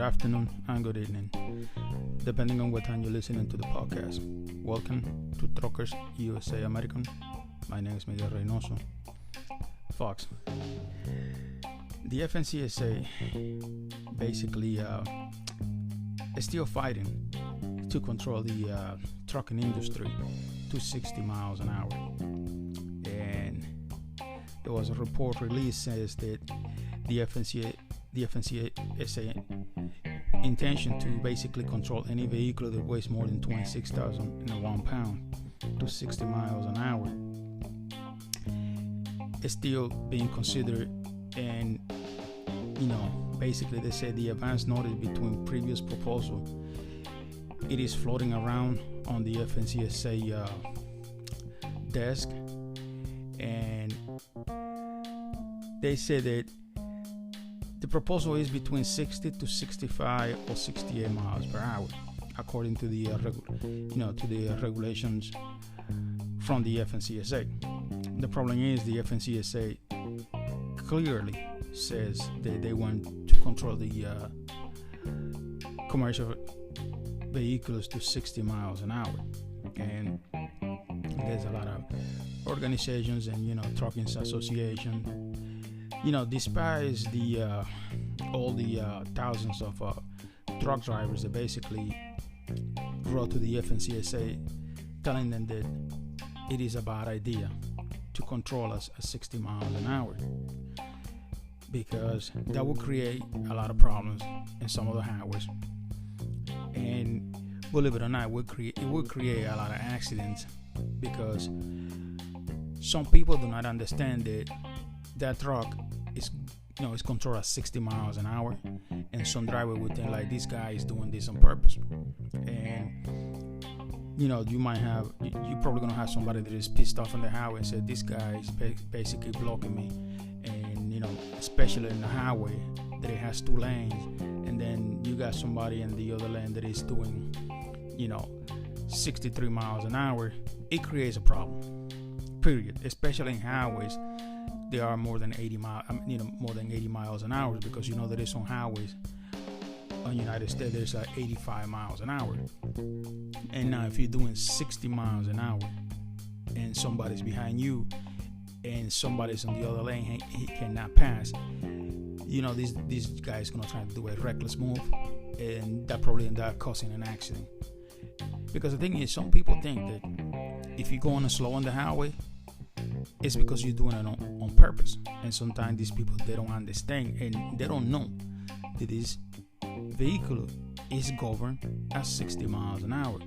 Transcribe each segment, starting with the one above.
afternoon, and good evening, depending on what time you're listening to the podcast. Welcome to Truckers USA American. My name is Miguel Reynoso. Fox. The FMCSA basically is still fighting to control the trucking industry to 60 miles an hour. And there was a report released says that the FMCSA intention to basically control any vehicle that weighs more than 26,001 pounds to 60 miles an hour is still being considered. And basically they said the advance notice between previous proposal, it is floating around on the FMCSA desk, and they said that the proposal is between 60 to 65 or 68 miles per hour, according to the regulations from the FMCSA. The problem is the FMCSA clearly says that they want to control the commercial vehicles to 60 miles an hour, and there's a lot of organizations and trucking association despise the all the thousands of truck drivers that basically wrote to the FMCSA telling them that it is a bad idea to control us at 60 miles an hour, because that will create a lot of problems in some of the highways, and believe it or not, it will create a lot of accidents, because some people do not understand that truck is controlled at 60 miles an hour, and some driver would think like this guy is doing this on purpose. And you're probably gonna have somebody that is pissed off on the highway and said this guy is basically blocking me, and especially in the highway that it has two lanes, and then you got somebody in the other lane that is doing 63 miles an hour. It creates a problem, period, especially in highways. They are more than 80 miles an hour, because there is some highways on United States there's 85 miles an hour. And now if you're doing 60 miles an hour and somebody's behind you and somebody's on the other lane, he cannot pass, this guy is gonna try to do a reckless move, and that probably end up causing an accident. Because the thing is, some people think that if you're going slow on the highway, it's because you're doing it on purpose. And sometimes these people, they don't understand, and they don't know that this vehicle is governed at 60 miles an hour.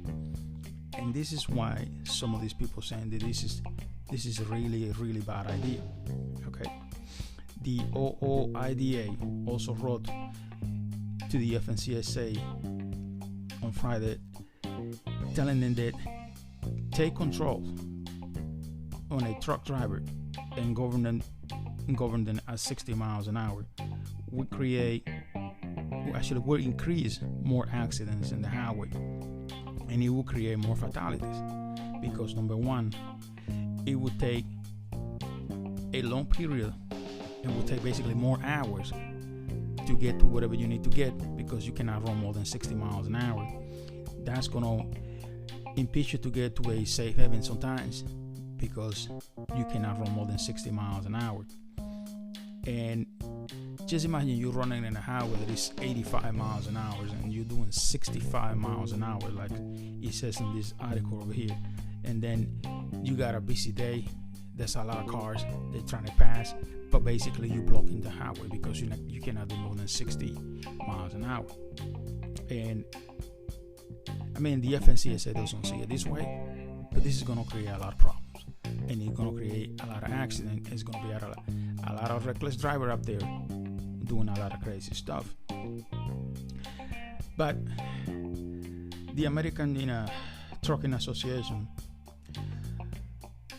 And this is why some of these people saying that this is a really, really bad idea. Okay. The OOIDA also wrote to the FMCSA on Friday, telling them that take control on a truck driver and govern them at 60 miles an hour will increase more accidents in the highway, and it will create more fatalities, because number one, it would take a long period and will take basically more hours to get to whatever you need to get, because you cannot run more than 60 miles an hour. That's gonna impede you to get to a safe haven sometimes, because you cannot run more than 60 miles an hour. And just imagine you're running in a highway that is 85 miles an hour and you're doing 65 miles an hour, like it says in this article over here. And then you got a busy day, there's a lot of cars they're trying to pass, but basically you're blocking the highway because you cannot do more than 60 miles an hour. And the FMCSA doesn't see it this way, but this is going to create a lot of problems, and it's going to create a lot of accidents. It's going to be a lot of reckless driver up there doing a lot of crazy stuff. But the American Trucking Association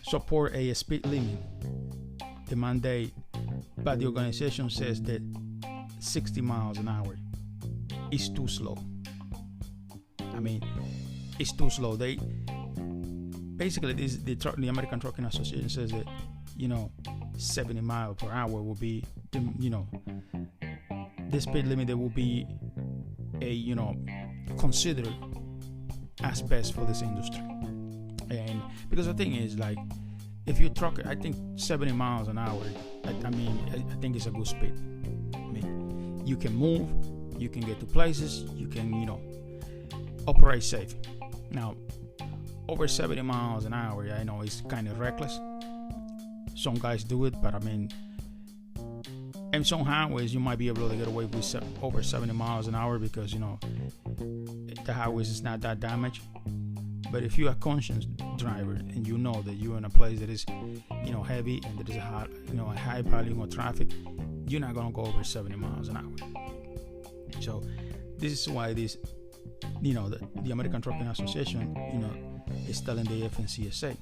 support a speed limit. The mandate, but the organization says that 60 miles an hour is too slow. It's too slow. They basically the American Trucking Association says that 70 miles per hour will be the speed limit that will be a considered as best for this industry. And because the thing is, like, if you truck, I think 70 miles an hour, I think it's a good speed. I mean, you can move, you can get to places, you can, operate safe. Now, over 70 miles an hour, I know it's kind of reckless. Some guys do it, but I mean, in some highways, you might be able to get away with over 70 miles an hour because, the highways is not that damaged. But if you're a conscious driver and you know that you're in a place that is, heavy and there is a high volume of traffic, you're not gonna go over 70 miles an hour. So this is why the American Trucking Association, is telling the FMCSA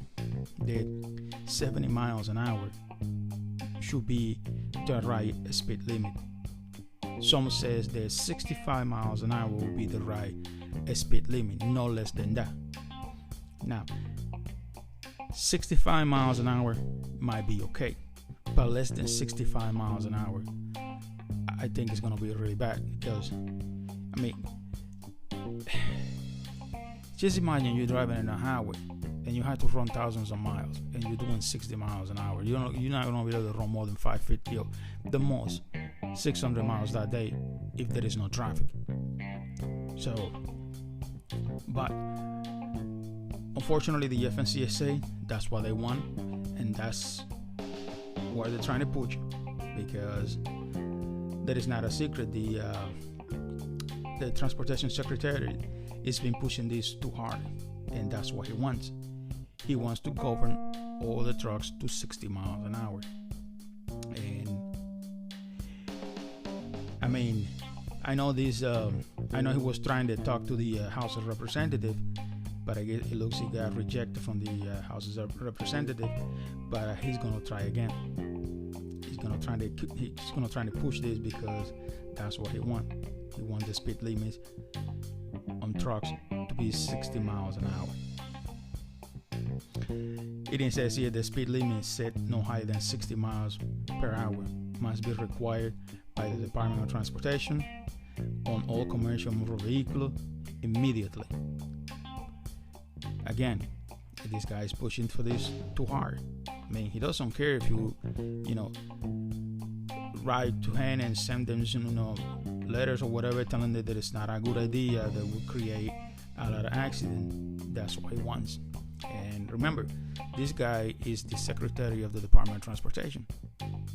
that 70 miles an hour should be the right speed limit. Some says that 65 miles an hour will be the right speed limit, no less than that. Now, 65 miles an hour might be okay, but less than 65 miles an hour, I think it's going to be really bad because, I mean, just imagine you're driving in a highway and you have to run thousands of miles and you're doing 60 miles an hour. You're not going to be able to run more than 550 or the most 600 miles that day if there is no traffic. So, but unfortunately, the FMCSA, that's what they want, and that's where they're trying to push, because that is not a secret. The Transportation Secretary has been pushing this too hard, and that's what he wants. He wants to govern all the trucks to 60 miles an hour. And I mean, I know he was trying to talk to the House of Representatives, but I guess it looks he got rejected from the House of Representatives. But he's gonna try again. He's gonna try to push this because that's what he wants. He wants the speed limits on trucks to be 60 miles an hour. It says here the speed limit set no higher than 60 miles per hour must be required by the Department of Transportation on all commercial motor vehicles immediately. Again, this guy is pushing for this too hard. I mean, he doesn't care if you write to hand and send them, letters or whatever, telling them that it's not a good idea, that will create a lot of accidents. That's what he wants. And remember, this guy is the Secretary of the Department of Transportation.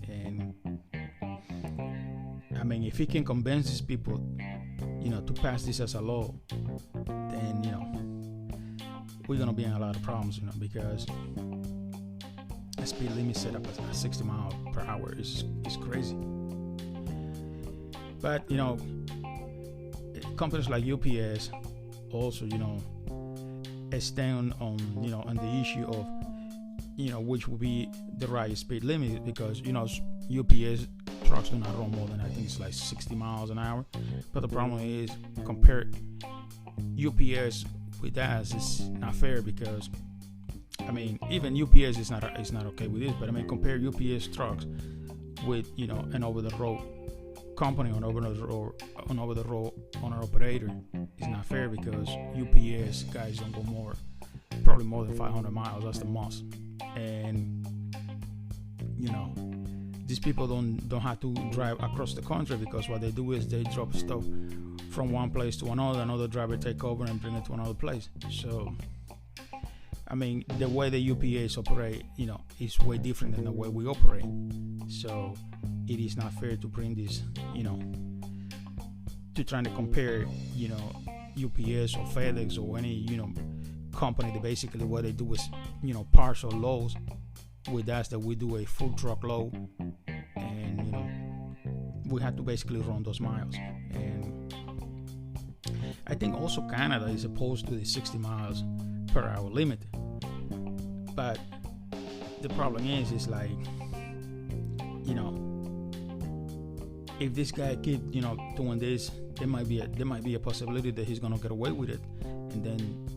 And I mean, if he can convince these people, to pass this as a law, then, we're going to be in a lot of problems, because the speed limit set up at 60 miles per hour is crazy. But, companies like UPS also, stand on the issue of, which will be the right speed limit, because, UPS trucks do not run more than, I think it's like 60 miles an hour. But the problem is, compare UPS with us is not fair, because I mean, even UPS is not okay with this, but I mean, compare UPS trucks with an over-the-road company on over-the-road owner operator. It's not fair, because UPS guys don't go probably more than 500 miles. That's the most. And these people don't have to drive across the country, because what they do is they drop stuff from one place to another driver take over and bring it to another place. So I mean, the way the UPS operate, is way different than the way we operate. So it is not fair to bring this, to trying to compare, UPS or FedEx or any, company that basically what they do is, partial loads with us, that we do a full truck load, and, we have to basically run those miles. And I think also Canada is opposed to the 60 miles per hour limit. But the problem is like, if this guy keep, doing this, there might be a possibility that he's gonna get away with it. And then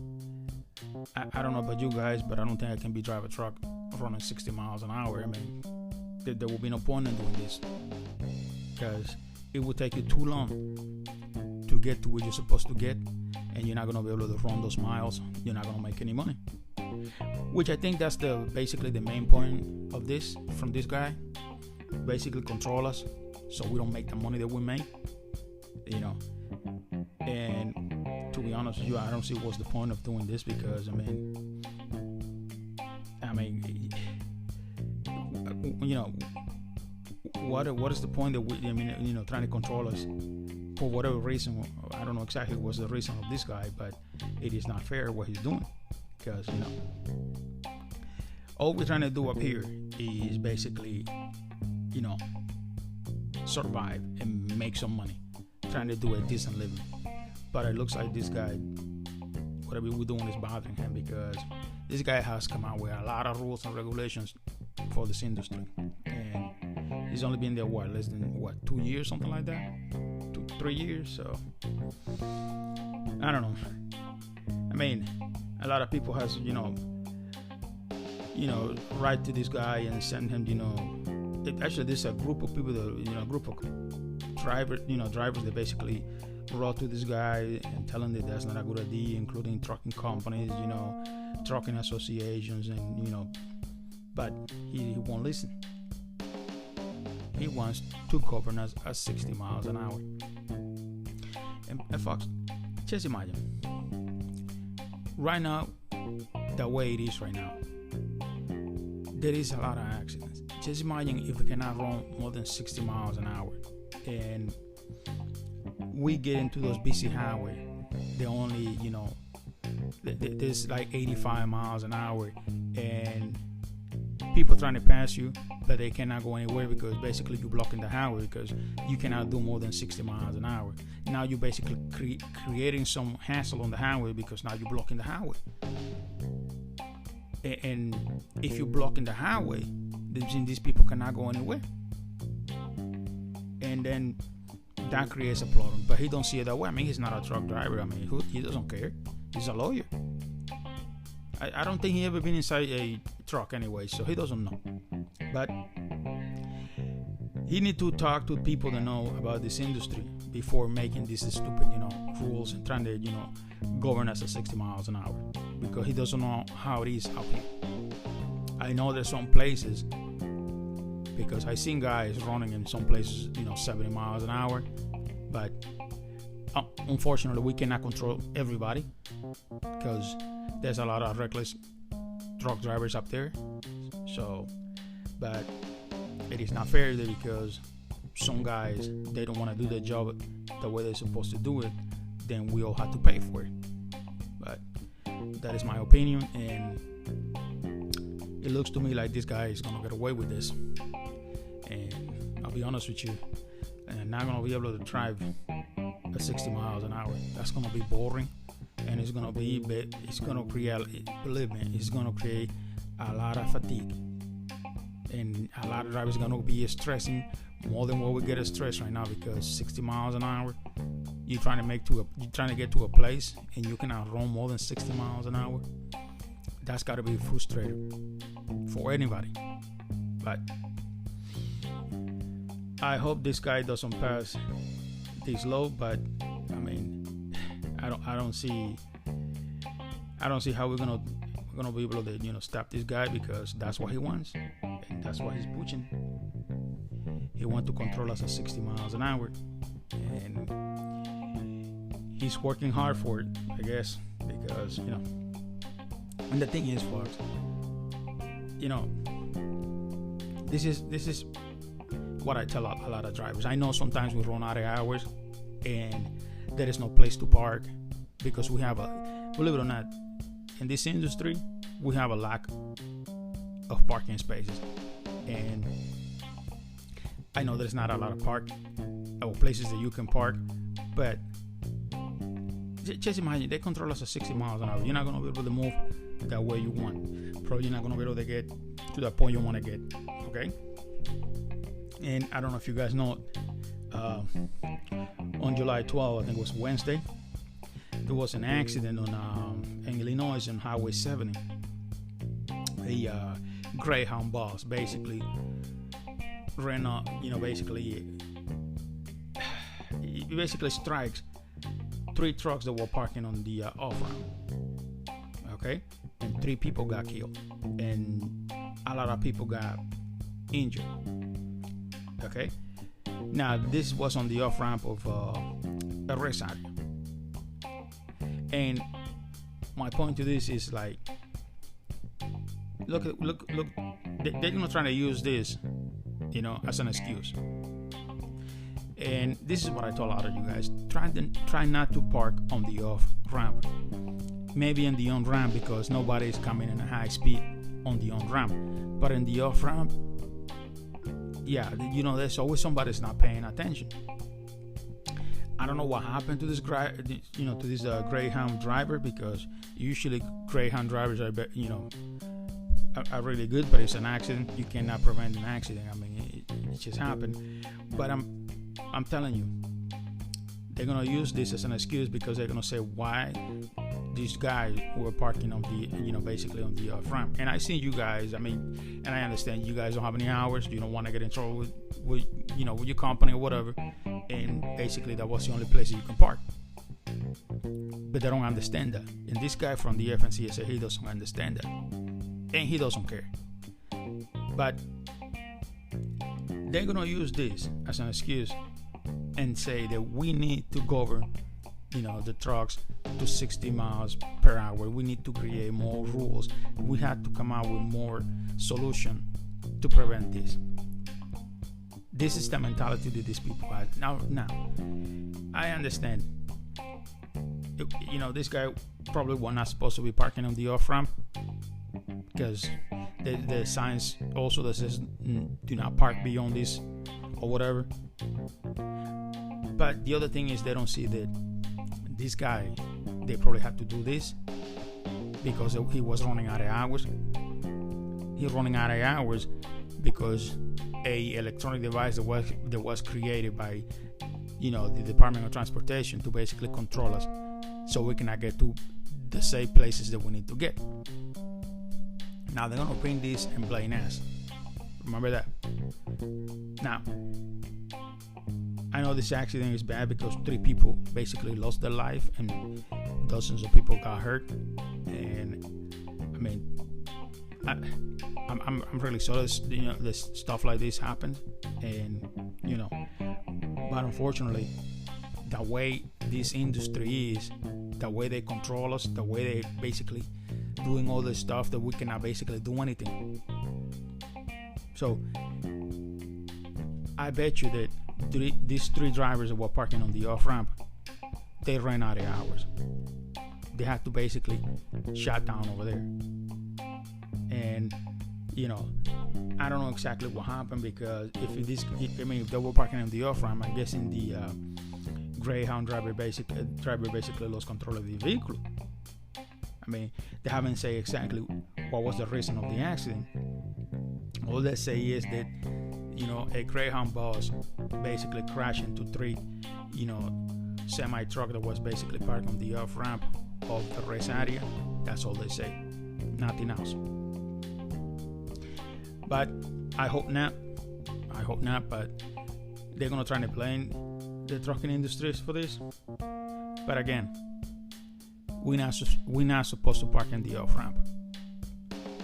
I don't know about you guys, but I don't think I can drive a truck running 60 miles an hour. I mean, there will be no point in doing this, because it will take you too long to you get to where you're supposed to get, and you're not gonna be able to run those miles, you're not gonna make any money. Which I think that's basically the main point of this from this guy. Basically control us so we don't make the money that we make, And to be honest with you, I don't see what's the point of doing this, because I mean, what is the point that trying to control us for whatever reason? I don't know exactly what's the reason of this guy, but it is not fair what he's doing, because all we're trying to do up here is basically survive and make some money, trying to do a decent living. But it looks like this guy, whatever we're doing, is bothering him, because this guy has come out with a lot of rules and regulations for this industry, and he's only been there less than 2 years, something like that, 3 years. So I don't know. I mean, a lot of people has write to this guy and send him actually there's a group of people that a group of drivers that basically wrote to this guy and telling that that's not a good idea, including trucking companies, trucking associations, and but he won't listen. He wants to govern us at 60 miles an hour. And folks, just imagine right now, the way it is right now, there is a lot of accidents. Just imagine if we cannot run more than 60 miles an hour, and we get into those busy highway. They only, there's like 85 miles an hour, and people trying to pass you, but they cannot go anywhere because basically you're blocking the highway, because you cannot do more than 60 miles an hour. Now you're basically creating some hassle on the highway, because now you're blocking the highway. And if you're blocking the highway, then these people cannot go anywhere, and then that creates a problem. But he don't see it that way. I mean, he's not a truck driver. I mean, he doesn't care. He's a lawyer. I don't think he ever been inside a truck anyway, so he doesn't know. But he need to talk to people that know about this industry before making these stupid, rules and trying to, govern us at 60 miles an hour, because he doesn't know how it is out here. I know there's some places, because I seen guys running in some places, 70 miles an hour, but unfortunately we cannot control everybody, because there's a lot of reckless truck drivers up there. So, but it is not fair either, because some guys, they don't want to do their job the way they're supposed to do it, then we all have to pay for it. But that is my opinion, and it looks to me like this guy is gonna get away with this. And I'll be honest with you, I'm not gonna be able to drive at 60 miles an hour. That's gonna be boring, and it's gonna create, believe me, it's gonna create a lot of fatigue, and a lot of drivers are gonna be stressing more than what we get stressed right now, because 60 miles an hour, you're trying to get to a place, and you cannot run more than 60 miles an hour. That's got to be frustrating for anybody. But I hope this guy doesn't pass this law. But I mean, I don't see how we're gonna be able to stop this guy, because that's what he wants, and that's what he's pushing. He wants to control us at 60 miles an hour, and he's working hard for it, I guess, because and the thing is, folks, this is what I tell a lot of drivers. I know sometimes we run out of hours and there is no place to park, because we have believe it or not, in this industry we have a lack of parking spaces, and I know there's not a lot of places that you can park, but just imagine they control us at 60 miles an hour. You're not going to be able to move that way you want. Probably you're not going to be able to get to the point you want to get. Okay? And I don't know if you guys know, on July 12th, I think it was Wednesday, there was an accident in Illinois on Highway 70. A Greyhound bus basically ran up, he basically strikes 3 trucks that were parking on the off ramp. Okay, and 3 people got killed, and a lot of people got injured. Okay, now this was on the off ramp of a rest area, and my point to this is like, look. They're gonna try to use this, as an excuse. And this is what I told a lot of you guys: try not to park on the off ramp. Maybe in the on ramp because nobody is coming in a high speed on the on ramp, but in the off ramp, yeah, there's always somebody that's not paying attention. I don't know what happened to this Greyhound driver, because usually Greyhound drivers are are really good, but it's an accident. You cannot prevent an accident. I mean, it just happened. But I'm telling you, they're gonna use this as an excuse, because they're gonna say why these guys were parking on the basically on the ramp. And I see you guys. I mean, and I understand you guys don't have any hours. You don't want to get in trouble with your company or whatever. And basically, that was the only place you can park. But they don't understand that. And this guy from the FMCSA, he doesn't understand that, and he doesn't care. But they're gonna use this as an excuse and say that we need to govern, the trucks to 60 miles per hour. We need to create more rules. We have to come out with more solution to prevent this. This is the mentality that these people have. Now, I understand. This guy probably was not supposed to be parking on the off ramp, because the signs also that says do not park beyond this or whatever. But the other thing is, they don't see that this guy, they probably had to do this because he was running out of hours. He's running out of hours because a electronic device that was created by the Department of Transportation to basically control us, so we cannot get to the safe places that we need to get. Now they're gonna bring this and blame us. Remember that. Now, I know this accident is bad because 3 people basically lost their life and dozens of people got hurt. And I mean, I'm really sorry that stuff like this happens. And but unfortunately, the way this industry is, the way they control us, the way they basically doing all this stuff that we cannot basically do anything. So I bet you that these 3 drivers that were parking on the off ramp, they ran out of hours. They had to basically shut down over there. And I don't know exactly what happened, because if they were parking on the off ramp, I'm guessing the Greyhound driver basically lost control of the vehicle. I mean, they haven't said exactly what was the reason of the accident. All they say is that a Greyhound bus basically crashed into 3 semi truck that was basically parked on the off ramp of the race area. That's all they say, nothing else. But I hope not. But they're gonna try to blame the trucking industry for this. But again, we're not supposed to park in the off ramp.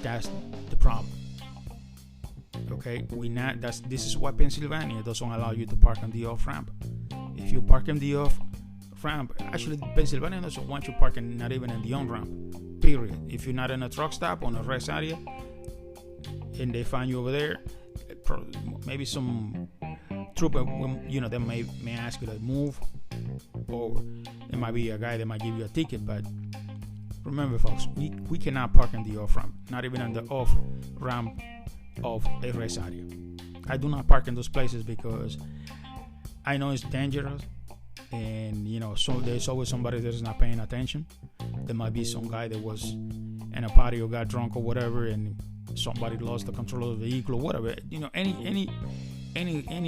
That's the problem. Okay, this is why Pennsylvania doesn't allow you to park on the off ramp. If you park in the off ramp, actually Pennsylvania doesn't want you parking not even in the on ramp. Period. If you're not in a truck stop on a rest area and they find you over there, maybe some trooper, they may ask you to move, or there might be a guy that might give you a ticket. But remember, folks, we cannot park in the off ramp, not even on the off ramp of a race area. I do not park in those places because I know it's dangerous, and so there's always somebody that is not paying attention. There might be some guy that was in a party or got drunk or whatever, and somebody lost the control of the vehicle or whatever. Any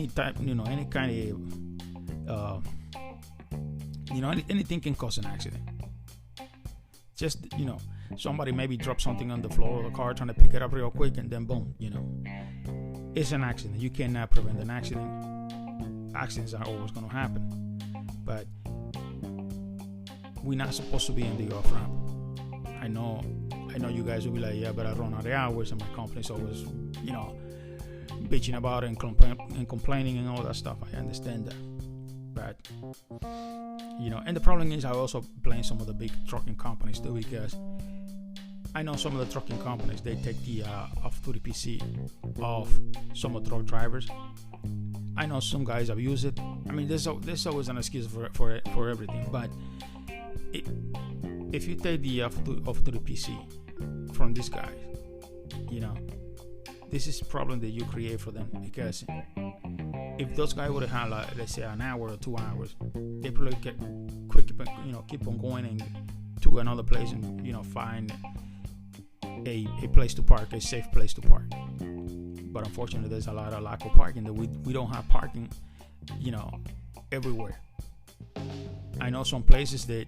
type, any kind of anything can cause an accident. Just somebody maybe dropped something on the floor of the car trying to pick it up real quick, and then boom, it's an accident. You cannot prevent an accident. Accidents are always going to happen. But we're not supposed to be in the off ramp. I know you guys will be like, yeah, but I run out of hours and my company's always, bitching about it and complaining and all that stuff. I understand that. But, and the problem is I also blame some of the big trucking companies too, because I know some of the trucking companies, they take the off-duty PC off some of the truck drivers. I know some guys abuse it. I mean, there's always an excuse for everything. But if you take the off-duty PC from these guys, this is a problem that you create for them, because if those guys would have had, like, let's say, an hour or 2 hours, they probably keep on going and to another place and find a place to park, a safe place to park. But unfortunately, there's a lot of lack of parking. That we don't have parking, everywhere. I know some places that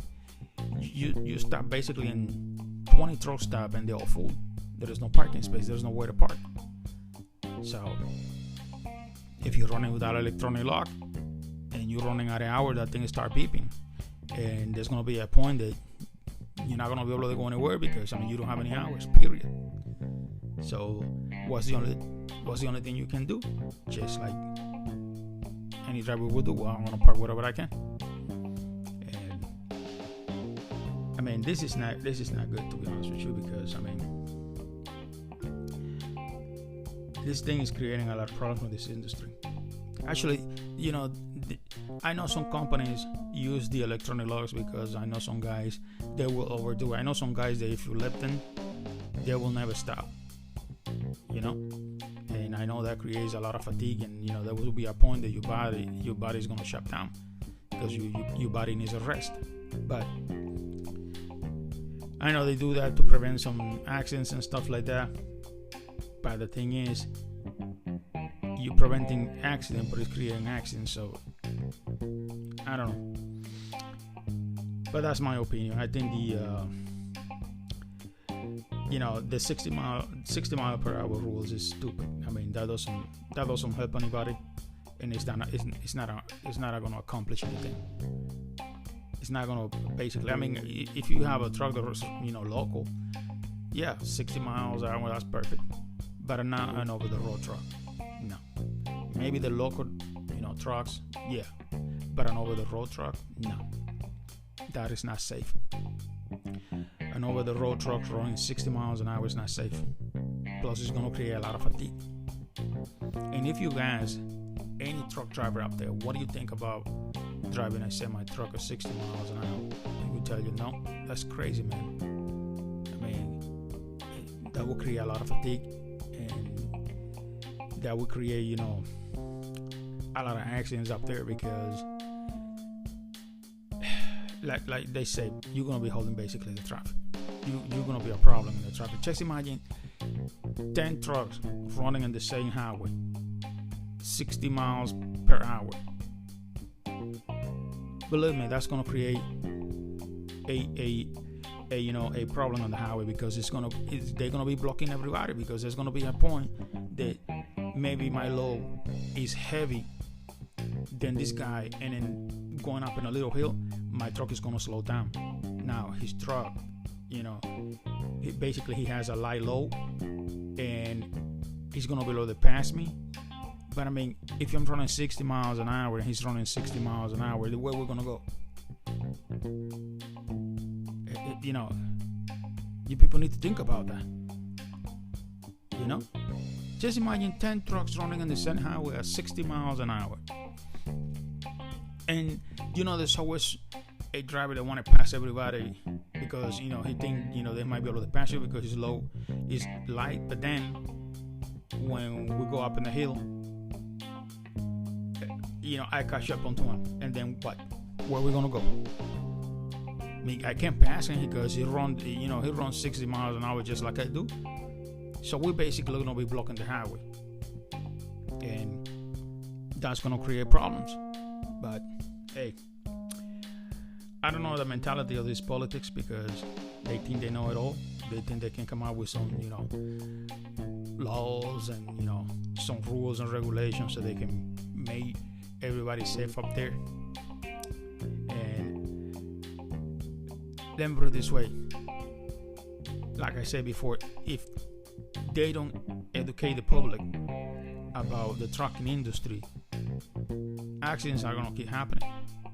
you stop basically in 20 truck stop and they're all full. There is no parking space. There's nowhere to park. So if you're running without electronic lock and you're running out of hours, that thing start beeping, and there's gonna be a point that you're not gonna be able to go anywhere because you don't have any hours. Period. So what's the only thing you can do? Just like any driver would do. Well, I'm gonna park wherever I can. And this is not good, to be honest with you, because this thing is creating a lot of problems with this industry. Actually, I know some companies use the electronic logs because I know some guys, they will overdo it. I know some guys that if you let them, they will never stop. And I know that creates a lot of fatigue, and there will be a point that your body is going to shut down because your body needs a rest. But I know they do that to prevent some accidents and stuff like that. But the thing is, you're preventing accident, but it's creating accidents. So I don't know. But that's my opinion. I think the 60 mile per hour rules is stupid. That doesn't help anybody, and it's not going to accomplish anything. It's not going to basically. If you have a truck that's local, yeah, 60 miles an hour, that's perfect. But not an over the road truck. No. Maybe the local trucks, yeah, but an over the road truck, no. That is not safe. An over the road truck running 60 miles an hour is not safe. Plus, it's going to create a lot of fatigue. And if you guys, any truck driver out there, what do you think about driving a semi truck at 60 miles an hour? He will tell you, no, that's crazy, man. That will create a lot of fatigue, and that will create, a lot of accidents up there, because like they say, you're going to be holding basically the traffic. You're going to be a problem in the traffic. Just imagine 10 trucks running on the same highway, 60 miles per hour. Believe me, that's going to create a problem on the highway, because they're going to be blocking everybody, because there's going to be a point that maybe my load is heavy than this guy, and then going up in a little hill, my truck is going to slow down. Now his truck, he has a light load, and he's going to be able to pass me. But if I'm running 60 miles an hour and he's running 60 miles an hour, where we're going to go? You people need to think about that. Just imagine 10 trucks running on the same highway at 60 miles an hour. And there's always a driver that want to pass everybody because he think they might be able to pass you because his load is light. But then when we go up in the hill, I catch up onto him, and then what? Where are we gonna go? I can't pass him because he runs 60 miles an hour just like I do. So we're basically gonna be blocking the highway, and that's gonna create problems. But hey, I don't know the mentality of this politics, because they think they know it all. They think they can come out with some laws and some rules and regulations so they can make everybody safe up there. And Let me put it this way. Like I said before, if they don't educate the public about the trucking industry, accidents are gonna keep happening.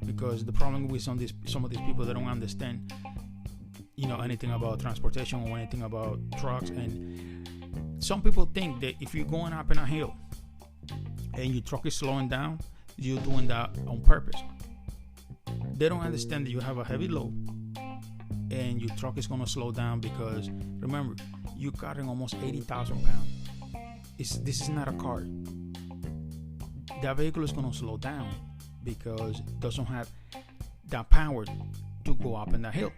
Because the problem with some of these people, they don't understand, anything about transportation or anything about trucks. And some people think that if you're going up in a hill and your truck is slowing down, you're doing that on purpose. They don't understand that you have a heavy load and your truck is gonna slow down because, remember, you're carrying almost 80,000 pounds. This is not a car. That vehicle is gonna slow down because it doesn't have that power to go up in the hill.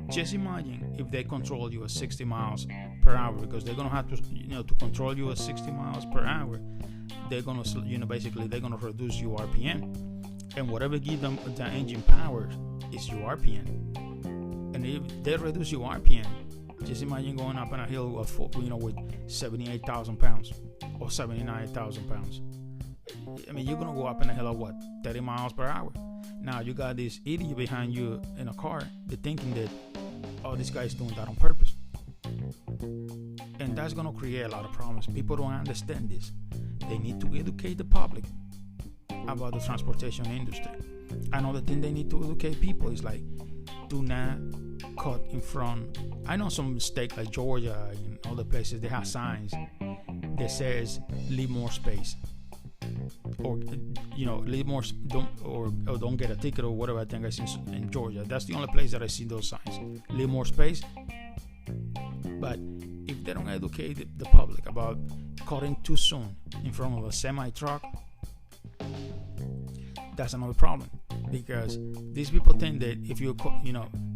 Just imagine if they control you at 60 miles per hour, because they're gonna have to, to control you at 60 miles per hour. They're gonna, basically they're gonna reduce your RPM, and whatever give them the engine power is your RPM. And if they reduce your RPM, just imagine going up on a hill with 78,000 pounds or 79,000 pounds. I mean, you're gonna go up in a hill at what, 30 miles per hour. Now you got this idiot behind you in a car, they're thinking that, oh, this guy's doing that on purpose. And that's gonna create a lot of problems. People don't understand this. They need to educate the public about the transportation industry. Another thing they need to educate people is like, do not cut in front. I know some states like Georgia and other places, they have signs that says leave more space, or leave more, don't get a ticket or whatever. I think I see in Georgia. That's the only place that I see those signs. Leave more space. But if they don't educate the public about cutting too soon in front of a semi truck, that's another problem. Because these people think that if you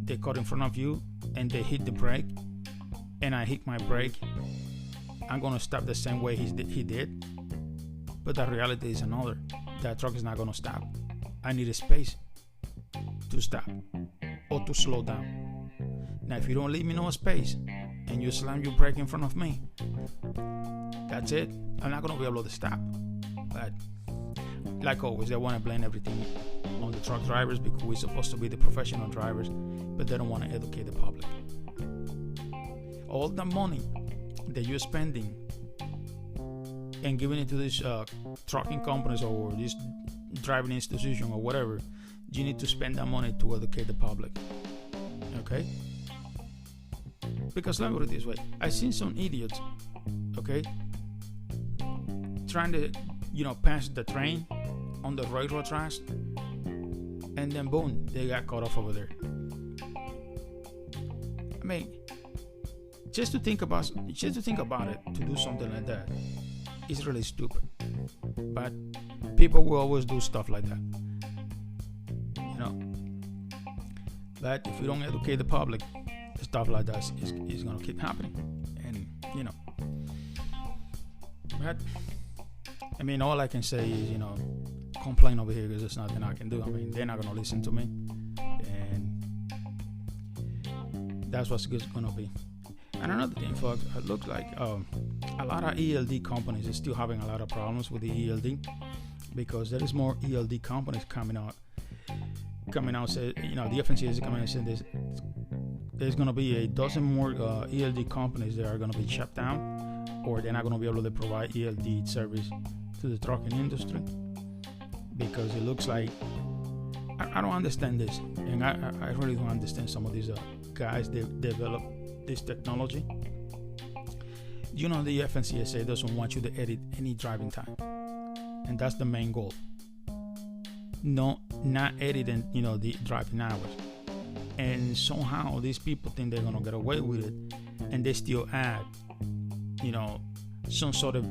they cut in front of you and they hit the brake, and I hit my brake, I'm gonna stop the same way he did. But the reality is another. That truck is not gonna stop. I need a space to stop or to slow down. Now, if you don't leave me no space and you slam your brake in front of me, that's it. I'm not gonna be able to stop. But like always, they want to blame everything on the truck drivers because we're supposed to be the professional drivers, but they don't want to educate the public. All the money that you're spending and giving it to these trucking companies or this driving institution or whatever, you need to spend that money to educate the public. Okay? Because let me put it this way, I've seen some idiots, okay, trying to pass the train on the railroad tracks, and then boom, they got cut off over there. I mean, just to think about it, to do something like that is really stupid. But people will always do stuff like that, But if you don't educate the public, stuff like that is gonna keep happening. And but I mean, all I can say is complain over here because there's nothing I can do. I mean, they're not gonna listen to me, and that's what's gonna be. And another thing, folks, it looks like a lot of ELD companies are still having a lot of problems with the ELD, because there is more ELD companies coming out. Say, the FMCSA is coming out and saying there's going to be a dozen more ELD companies that are going to be shut down, or they're not going to be able to provide ELD service to the trucking industry, because it looks like I don't understand this, and I really don't understand some of these guys that develop this technology. The FMCSA doesn't want you to edit any driving time, and that's the main goal. No, not editing, the driving hours. And somehow these people think they're gonna get away with it, and they still add, some sort of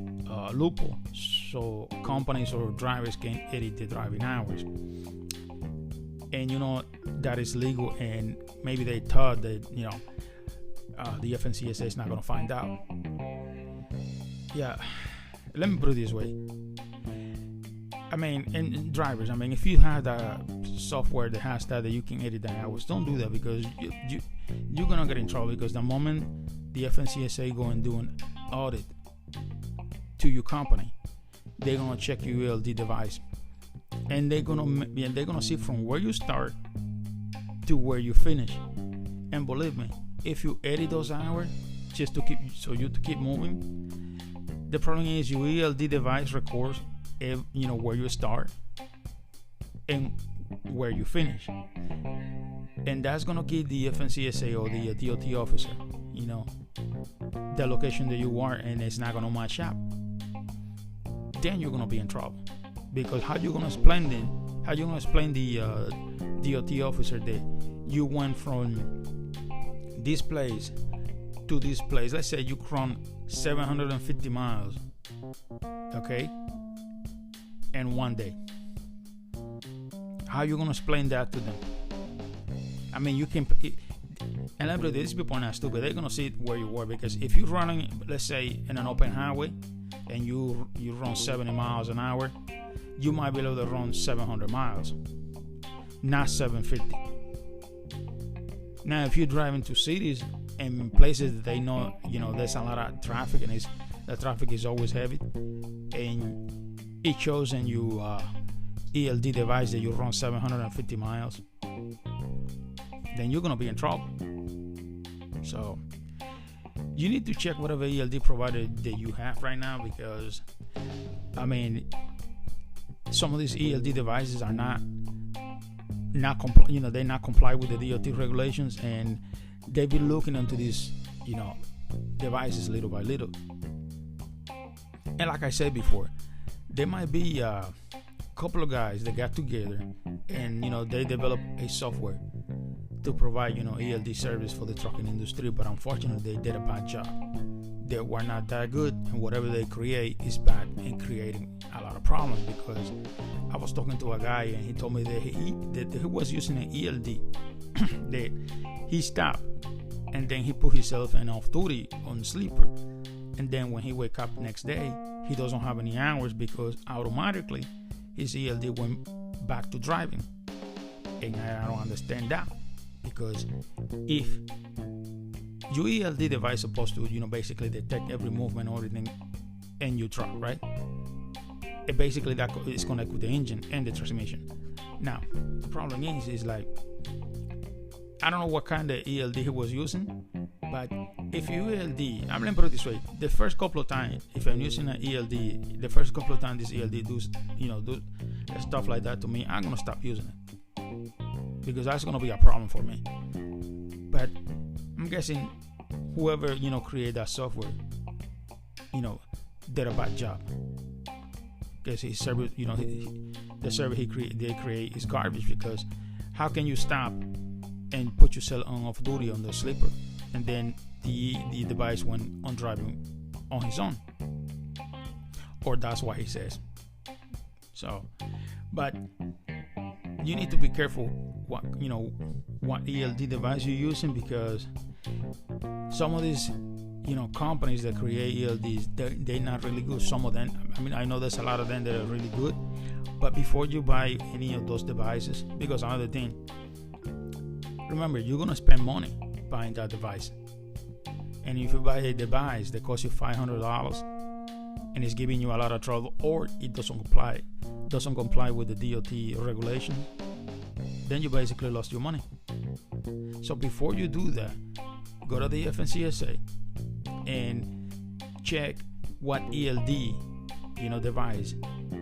loophole so companies or drivers can edit the driving hours. And that is legal, and maybe they thought that the FMCSA is not gonna find out. Yeah, let me put it this way. I mean, and drivers, if you have the software that has that you can edit the hours, don't do that, because you're gonna get in trouble. Because the moment the FMCSA go and do an audit to your company, they're gonna check your ELD device, and they're gonna see from where you start to where you finish. And believe me, if you edit those hours just to keep moving, the problem is your ELD device records, where you start and where you finish, and that's gonna give the FMCSA or the DOT officer, the location that you are, and it's not gonna match up. Then you're gonna be in trouble, because how you gonna explain the DOT officer that you went from this place to this place? Let's say you run 750 miles, okay, in one day. How you gonna explain that to them? I mean, you can. And let me these people are not stupid. They're gonna see where you were, because if you're running, let's say, in an open highway, and you run 70 miles an hour, you might be able to run 700 miles, not 750. Now, if you're driving to cities and places that they know, there's a lot of traffic, and the traffic is always heavy, and it shows in your ELD device that you run 750 miles, then you're gonna be in trouble. So you need to check whatever ELD provider that you have right now, because some of these ELD devices are not they not comply with the DOT regulations, and they've been looking into these devices little by little. And like I said before, there might be a couple of guys that got together and they developed a software to provide ELD service for the trucking industry, but unfortunately they did a bad job. They were not that good, and whatever they create is bad and creating a lot of problems. Because I was talking to a guy, and he told me that he was using an ELD that he stopped, and then he put himself in off duty on sleeper, and then when he wake up next day, he doesn't have any hours, because automatically his ELD went back to driving. And I don't understand that, because if your ELD device is supposed to basically detect every movement or everything in your truck, right? It basically that is connected with the engine and the transmission. Now the problem is like, I don't know what kind of ELD he was using, but if you ELD, I'm gonna put it this way: the first couple of times, if I'm using an ELD, the first couple of times this ELD do stuff like that to me, I'm gonna stop using it, because that's gonna be a problem for me. But I'm guessing whoever created that software, did a bad job, because his server, the server they create is garbage. Because how can you stop and put yourself on off duty on the sleeper, and then the device went on driving on his own? Or that's what he says. So, but you need to be careful what ELD device you're using, because some of these companies that create ELDs, they're not really good. Some of them, I know there's a lot of them that are really good, but before you buy any of those devices, because another thing, remember, you're gonna spend money buying that device, and if you buy a device that costs you $500 and it's giving you a lot of trouble, or it doesn't comply with the DOT regulation, then you basically lost your money. So before you do that, go to the FMCSA and check what ELD device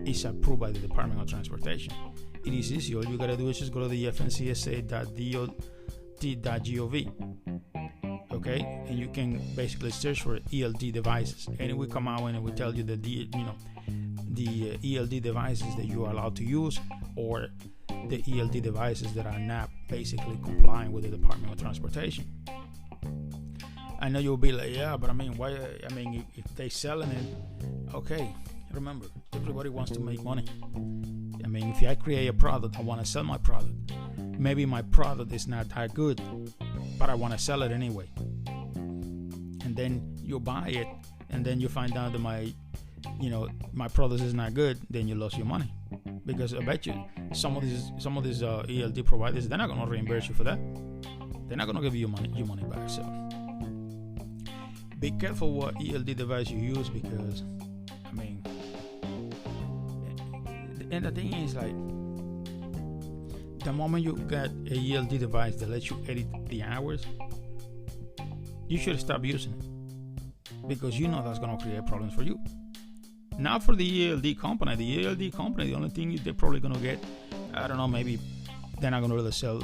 is approved by the Department of Transportation. It is easy. All you gotta do is just go to the FMCSA.dot.gov, okay, and you can basically search for ELD devices, and it will come out and it will tell you the ELD devices that you are allowed to use, or the ELD devices that are not basically complying with the Department of Transportation. I know you'll be like, yeah, but why? If they selling it, okay. Remember, everybody wants to make money. If I create a product, I want to sell my product. Maybe my product is not that good, but I want to sell it anyway. And then you buy it, and then you find out that my product is not good. Then you lost your money, because I bet you some of these ELD providers, they're not going to reimburse you for that. They're not going to give you your money back. So be careful what ELD device you use, because and the thing is, like, the moment you get a ELD device that lets you edit the hours, you should stop using it, because you know that's going to create problems for you. Not for the ELD company. The ELD company, the only thing they're probably going to get, I don't know, maybe they're not going to really sell,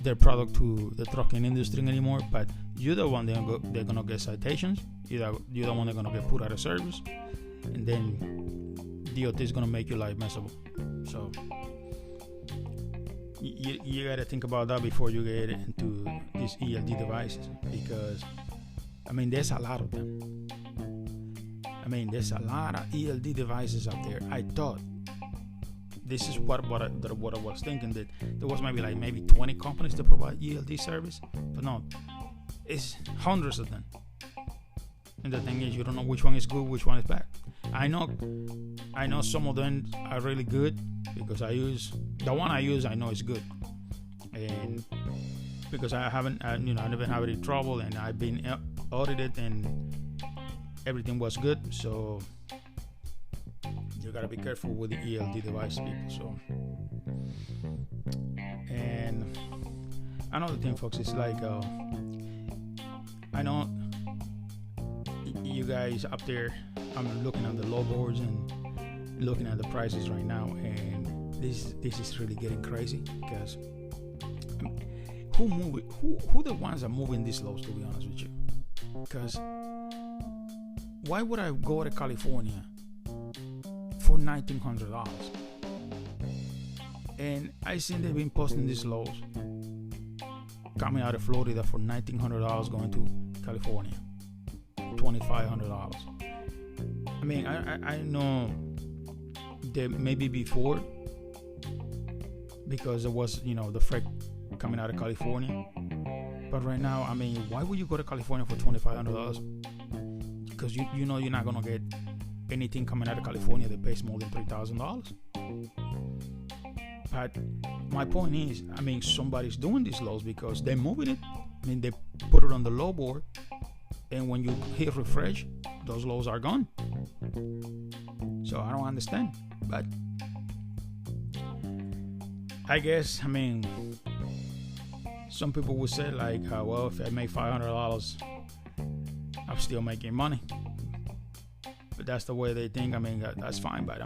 their product to the trucking industry anymore. But you're the one they're going to get citations. You're the one they're going to get put out of service, and then DOT is going to make your life miserable. So you got to think about that before you get into these ELD devices, because there's a lot of them. There's a lot of ELD devices out there. I thought, this is what I was thinking, that there was maybe 20 companies that provide ELD service, but no, it's hundreds of them. And the thing is, you don't know which one is good, which one is bad. I know some of them are really good, because the one I use, I know is good, and because I never had any trouble, and I've been audited, and everything was good. So you gotta be careful with the ELD device, people. So, and another thing, folks, is I know you guys up there, I'm looking at the low boards and looking at the prices right now, and this is really getting crazy, because who the ones are moving these lows, to be honest with you? Because why would I go to California for $1,900? And I seen they've been posting these lows coming out of Florida for $1,900 going to California, $2,500. I know that maybe before, because it was the freight coming out of California, but right now, why would you go to California for $2,500? Because you know you're not gonna get anything coming out of California that pays more than $3,000. But my point is, somebody's doing these lows because they're moving it. They put it on the low board, and when you hit refresh, those lows are gone. So I don't understand. But I guess, some people would say well, if I make $500, I'm still making money. But that's the way they think. That's fine. But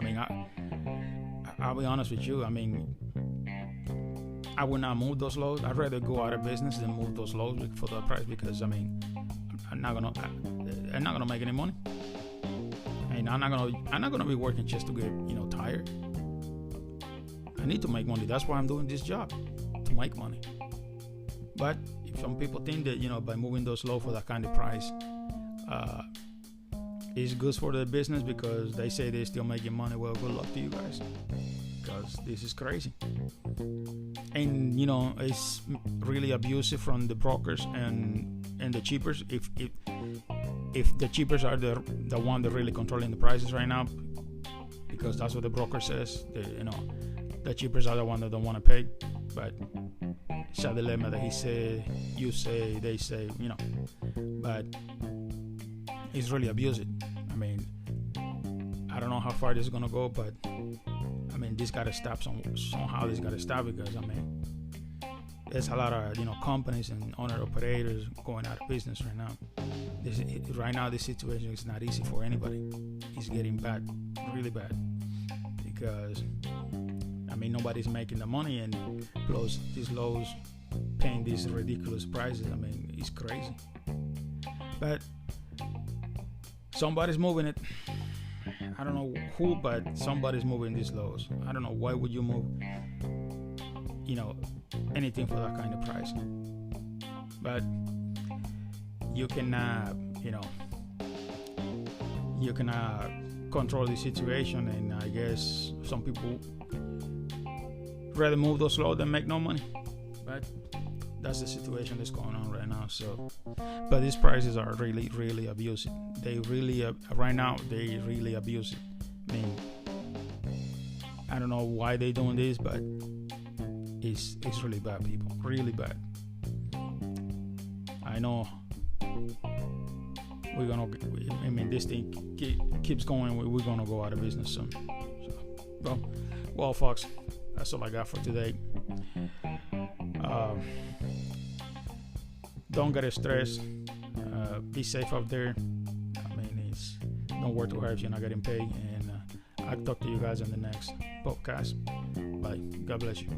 I'll be honest with you. I would not move those lows. I'd rather go out of business than move those lows for the price, because I'm not gonna make any money. And I'm not gonna be working just to get tired. I need to make money. That's why I'm doing this job, to make money. But if some people think that by moving those low for that kind of price, it's good for the business because they say they're still making money, well, good luck to you guys, because this is crazy. And it's really abusive from the brokers and the cheapers. If the cheapers are the one that really controlling the prices right now, because that's what the broker says, the cheapers are the one that don't want to pay. But it's a dilemma that he say, you say, they say, but it's really abusive. I don't know how far this is gonna go, but this gotta stop somehow. This gotta stop, because there's a lot of companies and owner operators going out of business right now. This situation is not easy for anybody. It's getting bad, really bad, because nobody's making the money, and plus these lows paying these ridiculous prices. It's crazy. But somebody's moving it. I don't know who, but somebody's moving these lows. I don't know, why would you move anything for that kind of price? But you cannot control the situation, and I guess some people rather move those lows than make no money. But that's the situation that's going on right now. So, but these prices are really, really abusive. They really right now they really abuse it. I don't know why they're doing this, but it's really bad, people. Really bad. I know we're gonna. This thing keeps going. We're gonna go out of business soon. So, well, folks, that's all I got for today. don't get stressed. Be safe out there. I mean, it's no work too hard if you're not getting paid. And I'll talk to you guys in the next podcast. Bye. God bless you.